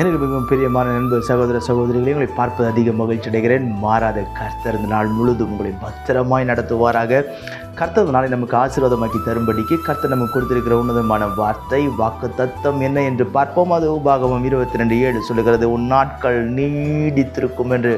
எனக்கு மிகவும் பிரியமான நண்பர் சகோதர சகோதரிகளை உங்களை பார்ப்பது அதிக மகிழ்ச்சி அடைகிறேன். மாறாத கர்த்தர் இந்த நாள் முழுதும் உங்களை பத்திரமாய் நடத்துவாராக. கர்த்தர் நாளை நமக்கு ஆசீர்வாதமாக்கி தரும்படிக்கு கர்த்தர் நமக்கு கொடுத்திருக்கிற உன்னதமான வார்த்தை வாக்கு தத்தம் என்ன என்று பார்ப்போம். அது உபாகமம் 22:7 சொல்லுகிறது, உன் நாட்கள் நீடித்திருக்கும் என்று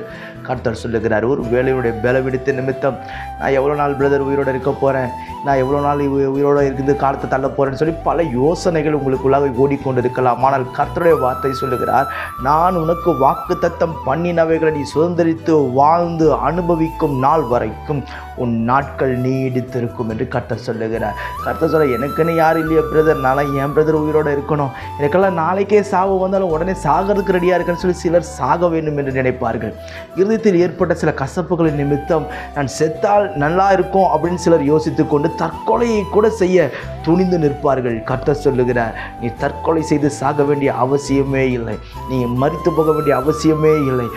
கர்த்தர் சொல்லுகிறார். ஒரு வேலையுடைய பலவீனத்தின் நிமித்தம் நான் எவ்வளோ நாள் பிரதர் உயிரோடு இருக்க போகிறேன், நான் எவ்வளோ நாள் உயிரோடு இருந்து காலத்தை தள்ள போகிறேன்னு சொல்லி பல யோசனைகள் உங்களுக்குள்ளாக ஓடிக்கொண்டிருக்கலாம். ஆனால் கர்த்தருடைய வார்த்தை சொல்லுகிறார், நான் உனக்கு வாக்கு தத்தம் பண்ணினவைகளை நீ சுதந்திரித்து வாழ்ந்து அனுபவிக்கும் நாள் வரைக்கும் உன் நாட்கள் நீடித்திருக்கும் என்று கர்த்தர் சொல்லுகிறார். கர்த்தர் சொல்ல, எனக்குன்னு யாரும் இல்லையா பிரதர், நாளை என் பிரதர் உயிரோடு இருக்கணும், எனக்கெல்லாம் நாளைக்கே சாவு வந்தாலும் உடனே சாகிறதுக்கு ரெடியாக இருக்குன்னு சொல்லி சிலர் சாக வேண்டும் என்று நினைப்பார்கள். இருதயத்தில் ஏற்பட்ட சில கசப்புகளின் நிமித்தம் நான் செத்தால் நல்லா இருக்கும் அப்படின்னு சிலர் யோசித்து கொண்டு தற்கொலையை கூட செய்ய துணிந்து நிற்பார்கள். கர்த்தர் சொல்லுகிறார், நீ தற்கொலை செய்து சாக வேண்டிய அவசியமே இல்லை, நீ மரித்து போக வேண்டிய அவசியமே இல்லை.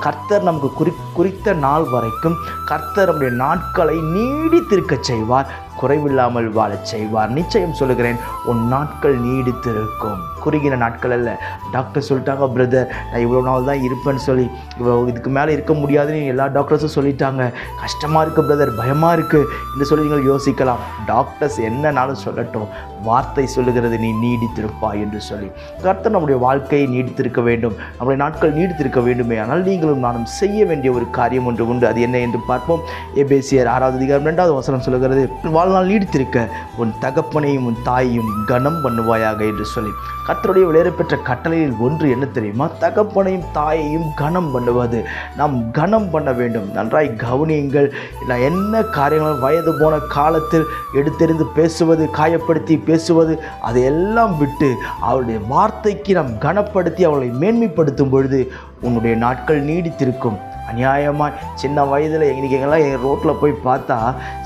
கர்த்தர் நமக்கு குறித்த நாள் வரைக்கும் கர்த்தர் நம்முடைய நாட்களை நீடித்திருக்க செய்வார், குறைவில்லாமல் வாழச் செய்வார். நிச்சயம் சொல்லுகிறேன், உன் நாட்கள் நீடித்திருக்கும். குறுகின நாட்கள் அல்ல. டாக்டர் சொல்லிட்டாங்க, பிரதர் நான் இவ்வளோ நாள் தான் இருப்பேன்னு சொல்லி, இதுக்கு மேலே இருக்க முடியாதுன்னு எல்லா டாக்டர்ஸும் சொல்லிட்டாங்க, கஷ்டமாக இருக்குது பிரதர், பயமாக இருக்குது என்று சொல்லி நீங்கள் யோசிக்கலாம். டாக்டர்ஸ் என்னன்னாலும் சொல்லட்டும், வார்த்தை சொல்லுகிறது நீ நீடித்திருப்பாய் என்று சொல்லி. கர்த்தர் நம்முடைய வாழ்க்கையை நீடித்திருக்க வேண்டும், நம்முடைய நாட்கள் நீடித்திருக்க வேண்டுமே. ஆனால் நீங்களும் நானும் செய்ய வேண்டிய ஒரு காரியம் ஒன்று உண்டு. அது என்ன என்று பார்ப்போம். எபேசியர் 6:2 சொல்லுகிறது, வாழ்நாள் நீடித்திருக்க உன் தகப்பனையும் உன் தாயையும் கனம் பண்ணுவாயாக என்று சொல்லி. கர்த்தருடைய விலையேறப்பெற்ற கட்டளையில் ஒன்று என்ன தெரியுமா? தகப்பனையும் தாயையும் கனம் பண்ணுவது. நாம் கனம் பண்ண வேண்டும். நன்றாய் கவனியுங்கள். நான் என்ன காரியங்களும் வயது போன காலத்தில் எடுத்தெறிந்து பேசுவது, காயப்படுத்தி பேசுவது, அதையெல்லாம் விட்டு அவருடைய வார்த்தைக்கு நாம் கனப்படுத்தி அவளை மேன்மைப்படுத்தும் பொழுது உன்னுடைய நாட்கள் நீடித்திருக்கும். அநியாயமாக சின்ன வயதில் எங்கெல்லாம் எங்கள் ரோட்டில் போய் பார்த்தா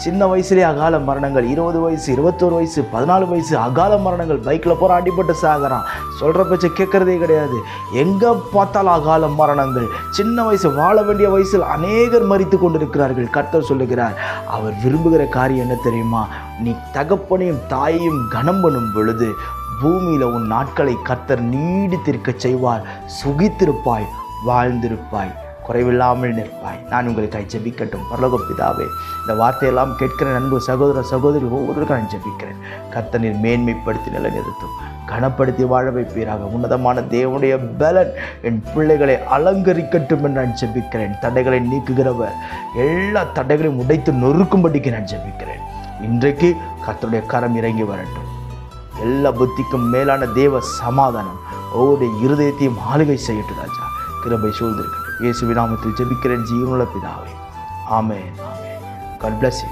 சின்ன வயசுலேயே அகால மரணங்கள், 20 வயசு 21 வயசு 14 வயசு அகால மரணங்கள். பைக்கில் போகிற அடிபட்டு சாகிறான், சொல்கிற பேச்சை கேட்குறதே கிடையாது. எங்கே பார்த்தாலும் அகால மரணங்கள். சின்ன வயசு, வாழ வேண்டிய வயசில் அநேகர் மரித்து கொண்டிருக்கிறார்கள். கர்த்தர் சொல்லுகிறார், அவர் விரும்புகிற காரியம் என்ன தெரியுமா? நீ தகப்பனையும் தாயையும் கனம் பண்ணும் பொழுது பூமியில் உன் நாட்களை கர்த்தர் நீடித்திருக்க செய்வார். சுகித்திருப்பாய், வாழ்ந்திருப்பாய், குறைவில்லாமல் நிற்பாய். நான் உங்களுக்காக ஜெபிக்கட்டும். பரலோக பிதாவே, இந்த வார்த்தையெல்லாம் கேட்கிற நண்பு சகோதர சகோதரி ஒவ்வொருவருக்கும் நான் ஜெபிக்கிறேன். கர்த்தர் மேன்மைப்படுத்தி நிலைநிறுத்தும், கனப்படுத்தி வாழ வைப்பீராக. உன்னதமான தேவனுடைய பலன் என் பிள்ளைகளை அலங்கரிக்கட்டும் என்று நான் ஜெபிக்கிறேன். தடைகளை நீக்குகிறவர் எல்லா தடைகளையும் உடைத்து நொறுக்கும்படிக்கு நான் ஜெபிக்கிறேன். இன்றைக்கு கர்த்தருடைய கரம் இறங்கி வரட்டும். எல்லா புத்திக்கும் மேலான தேவ சமாதானம் ஒவ்வொரு இருதயத்தையும் ஆளுகை செய்யட்டும். ராஜா கிருபை சூழ்ந்திருக்கட்டும். இயேசுவின் நாமத்தில் ஜெபிக்கிறேன் ஜீவனுள்ள பிதாவே. ஆமென். ஆமென். God bless you.